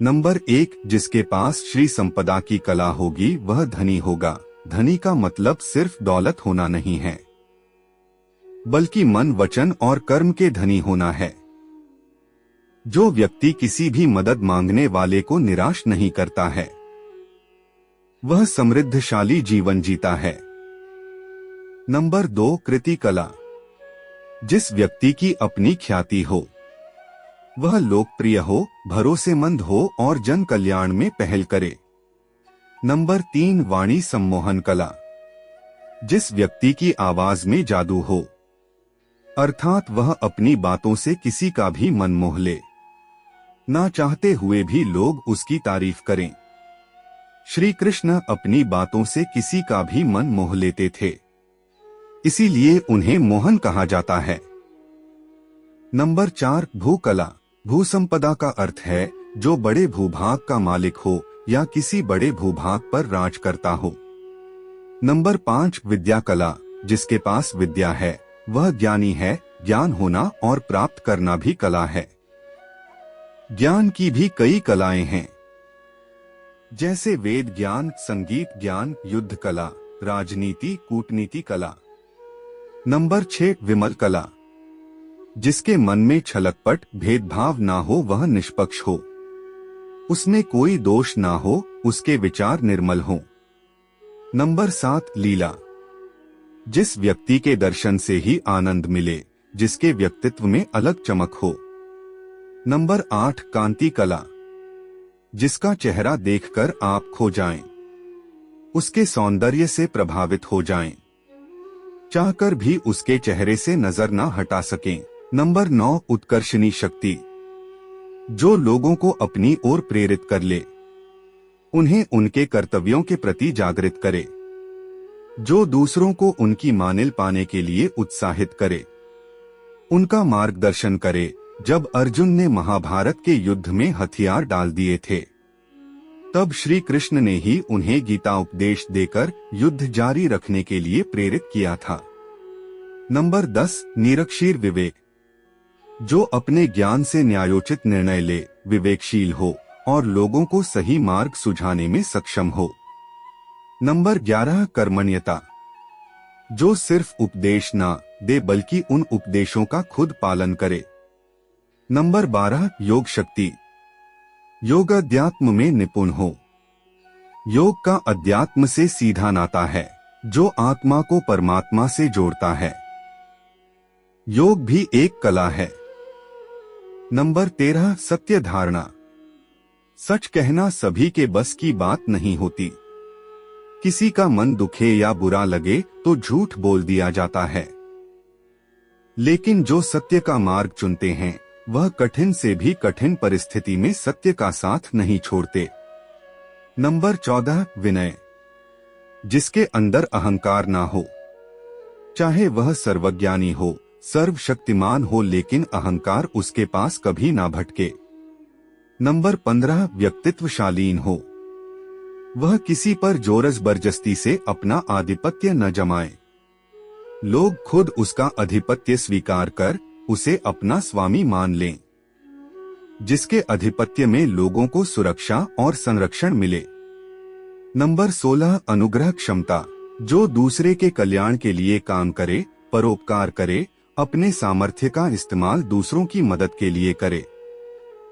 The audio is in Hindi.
नंबर 1, जिसके पास श्री संपदा की कला होगी वह धनी होगा। धनी का मतलब सिर्फ दौलत होना नहीं है, बल्कि मन, वचन और कर्म के धनी होना है। जो व्यक्ति किसी भी मदद मांगने वाले को निराश नहीं करता है, वह समृद्धशाली जीवन जीता है। नंबर 2, कृति कला। जिस व्यक्ति की अपनी ख्याति हो, वह लोकप्रिय हो, भरोसेमंद हो और जन कल्याण में पहल करे। नंबर 3, वाणी सम्मोहन कला। जिस व्यक्ति की आवाज में जादू हो, अर्थात वह अपनी बातों से किसी का भी मन मोह ले, ना चाहते हुए भी लोग उसकी तारीफ करें। श्री कृष्ण अपनी बातों से किसी का भी मन मोह लेते थे, इसीलिए उन्हें मोहन कहा जाता है। नंबर 4, भूकला। भूसंपदा का अर्थ है जो बड़े भूभाग का मालिक हो या किसी बड़े भूभाग पर राज करता हो। नंबर 5, विद्या कला। जिसके पास विद्या है वह ज्ञानी है। ज्ञान होना और प्राप्त करना भी कला है। ज्ञान की भी कई कलाएं हैं, जैसे वेद ज्ञान, संगीत ज्ञान, युद्ध कला, राजनीति, कूटनीति कला। नंबर 6, विमल कला। जिसके मन में छलकपट, भेदभाव ना हो, वह निष्पक्ष हो, उसमें कोई दोष ना हो, उसके विचार निर्मल हों। नंबर 7, लीला। जिस व्यक्ति के दर्शन से ही आनंद मिले, जिसके व्यक्तित्व में अलग चमक हो। नंबर 8, कांति कला। जिसका चेहरा देखकर आप खो जाएं, उसके सौंदर्य से प्रभावित हो जाएं, चाहकर भी उसके चेहरे से नजर ना हटा सकें। नंबर 9, उत्कर्षणी शक्ति। जो लोगों को अपनी ओर प्रेरित कर ले, उन्हें उनके कर्तव्यों के प्रति जागृत करे, जो दूसरों को उनकी मानिल पाने के लिए उत्साहित करे, उनका मार्गदर्शन करे। जब अर्जुन ने महाभारत के युद्ध में हथियार डाल दिए थे, तब श्री कृष्ण ने ही उन्हें गीता उपदेश देकर युद्ध जारी रखने के लिए प्रेरित किया था। नंबर 10, निरक्षीर विवेक। जो अपने ज्ञान से न्यायोचित निर्णय ले, विवेकशील हो और लोगों को सही मार्ग सुझाने में सक्षम हो। नंबर 11, कर्मण्यता। जो सिर्फ उपदेश ना दे बल्कि उन उपदेशों का खुद पालन करे। नंबर 12, योग शक्ति। योग अध्यात्म में निपुण हो। योग का अध्यात्म से सीधा नाता है, जो आत्मा को परमात्मा से जोड़ता है। योग भी एक कला है। नंबर 13, सत्य धारणा। सच कहना सभी के बस की बात नहीं होती। किसी का मन दुखे या बुरा लगे तो झूठ बोल दिया जाता है, लेकिन जो सत्य का मार्ग चुनते हैं वह कठिन से भी कठिन परिस्थिति में सत्य का साथ नहीं छोड़ते। नंबर 14, विनय। जिसके अंदर अहंकार ना हो, चाहे वह सर्वज्ञानी हो, सर्वशक्तिमान हो, लेकिन अहंकार उसके पास कभी ना भटके। नंबर 15, व्यक्तित्वशालीन हो। वह किसी पर जोर जबरदस्ती से अपना आधिपत्य न जमाए। लोग खुद उसका अधिपत्य स्वीकार कर उसे अपना स्वामी मान लें। जिसके अधिपत्य में लोगों को सुरक्षा और संरक्षण मिले। नंबर 16, अनुग्रह क्षमता। जो दूसरे के कल्याण के लिए काम करे, परोपकार करे, अपने सामर्थ्य का इस्तेमाल दूसरों की मदद के लिए करे।